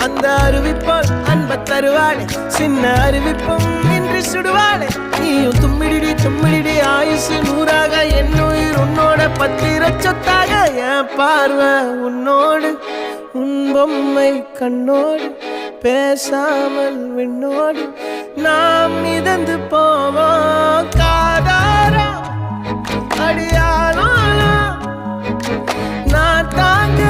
அந்த அறிவிப்போல் அன்ப தருவாளே சின்ன அறிவிப்பும் இன்று சுடுவாளே நீயும் தும்மிடி ஆயுசு 100ஆக என் உயிர் உன்னோட பத்திர சொத்தாக என் பார்வை உன்னோடு உன் பொம்மை கண்ணோடு பேசாமல் விண்ணோடு நாம் மிதந்து போவோம் காதாரா அடியானோ நான் தாங்க